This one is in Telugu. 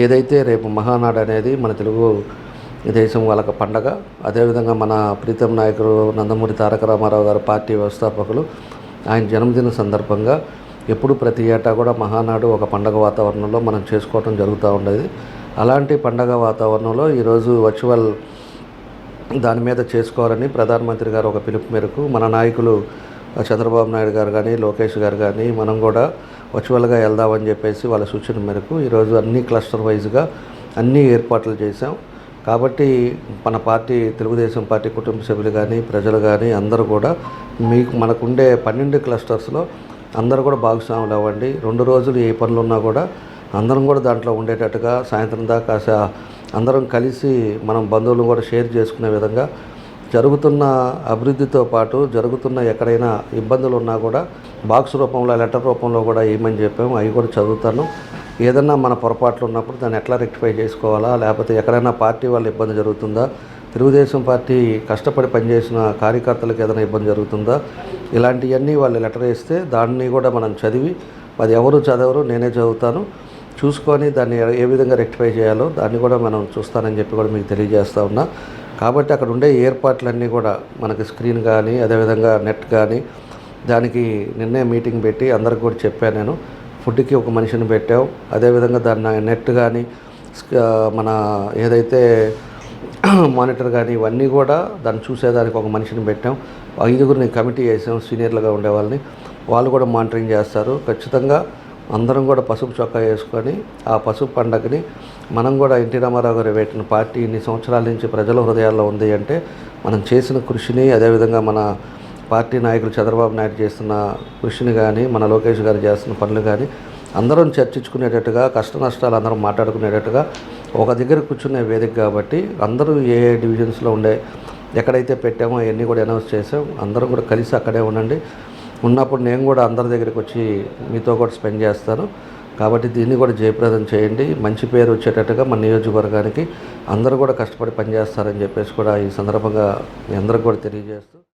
ఏదైతే రేపు మహానాడు అనేది మన తెలుగు దేశం వాళ్ళకి పండగ. అదేవిధంగా మన ప్రీతం నాయకుడు నందమూరి తారక రామారావు గారు పార్టీ వ్యవస్థాపకులు ఆయన జన్మదిన సందర్భంగా ఎప్పుడు ప్రతి ఏటా కూడా మహానాడు ఒక పండగ వాతావరణంలో మనం చేసుకోవడం జరుగుతూ ఉండేది. అలాంటి పండగ వాతావరణంలో ఈరోజు వర్చువల్ దాని మీద చేసుకోవాలని ప్రధానమంత్రి గారు ఒక పిలుపు మేరకు మన నాయకులు చంద్రబాబు నాయుడు గారు కానీ లోకేష్ గారు కానీ మనం కూడా వర్చువల్గా వెళ్దామని చెప్పేసి వాళ్ళ సూచన మేరకు ఈరోజు అన్ని క్లస్టర్ వైజ్గా అన్ని ఏర్పాట్లు చేశాం. కాబట్టి మన పార్టీ తెలుగుదేశం పార్టీ కుటుంబ సభ్యులు కానీ ప్రజలు కానీ అందరూ కూడా మనకుండే 12 క్లస్టర్స్లో అందరూ కూడా భాగస్వాములు అవ్వండి. 2 రోజులు ఏ పనులు ఉన్నా కూడా అందరం కూడా దాంట్లో ఉండేటట్టుగా సాయంత్రం దాకా అందరం కలిసి మనం బంధువులను కూడా షేర్ చేసుకునే విధంగా జరుగుతున్న అభివృద్ధితో పాటు జరుగుతున్న ఎక్కడైనా ఇబ్బందులు ఉన్నా కూడా బాక్స్ రూపంలో లెటర్ రూపంలో కూడా ఏమని చెప్పాము అవి కూడా చదువుతాను. ఏదన్నా మన పొరపాట్లు ఉన్నప్పుడు దాన్ని ఎట్లా రెక్టిఫై చేసుకోవాలా, లేకపోతే ఎక్కడైనా పార్టీ వల్ల ఇబ్బంది జరుగుతుందా, తెలుగుదేశం పార్టీ కష్టపడి పనిచేసిన కార్యకర్తలకు ఏదైనా ఇబ్బంది జరుగుతుందా, ఇలాంటివన్నీ వాళ్ళు లెటర్ వేస్తే దాన్ని కూడా మనం చదివి అది ఎవరు చదవరు నేనే చదువుతాను చూసుకొని దాన్ని ఏ విధంగా రెక్టిఫై చేయాలో దాన్ని కూడా మనం చూస్తానని చెప్పి కూడా మీకు తెలియజేస్తూ ఉన్నా. కాబట్టి అక్కడ ఉండే ఏర్పాట్లన్నీ కూడా మనకి స్క్రీన్ కానీ అదేవిధంగా నెట్ కానీ దానికి నిన్నే మీటింగ్ పెట్టి అందరికి కూడా చెప్పాను. నేను ఫుడ్కి ఒక మనిషిని పెట్టాం, అదేవిధంగా దాన్ని నెట్ కానీ మన ఏదైతే మానిటర్ కానీ ఇవన్నీ కూడా దాన్ని చూసేదానికి ఒక మనిషిని పెట్టాం. 5గురిని కమిటీ చేసాం సీనియర్లుగా ఉండే వాళ్ళని, వాళ్ళు కూడా మానిటరింగ్ చేస్తారు. ఖచ్చితంగా అందరం కూడా పసుపు చొక్కా వేసుకొని ఆ పసుపు పండగని మనం కూడా ఎన్టీ రామారావు గారు పెట్టిన పార్టీ ఇన్ని సంవత్సరాల నుంచి ప్రజల హృదయాల్లో ఉంది అంటే మనం చేసిన కృషిని అదేవిధంగా మన పార్టీ నాయకులు చంద్రబాబు నాయుడు చేస్తున్న కృషిని కానీ మన లోకేష్ గారు చేస్తున్న పనులు కానీ అందరం చర్చించుకునేటట్టుగా కష్ట నష్టాలు అందరం మాట్లాడుకునేటట్టుగా ఒక దగ్గర కూర్చునే వేదిక కాబట్టి అందరూ ఏ డివిజన్స్లో ఉండే ఎక్కడైతే పెట్టామో అవన్నీ కూడా అనౌన్స్ చేసాం. అందరం కూడా కలిసి అక్కడే ఉండండి. ఉన్నప్పుడు నేను కూడా అందరి దగ్గరికి వచ్చి మీతో కూడా స్పెండ్ చేస్తాను. కాబట్టి దీన్ని కూడా జయప్రదం చేయండి. మంచి పేరు వచ్చేటట్టుగా మన నియోజకవర్గానికి అందరూ కూడా కష్టపడి పనిచేస్తారని చెప్పేసి కూడా ఈ సందర్భంగా మీ అందరికి కూడా తెలియజేస్తూ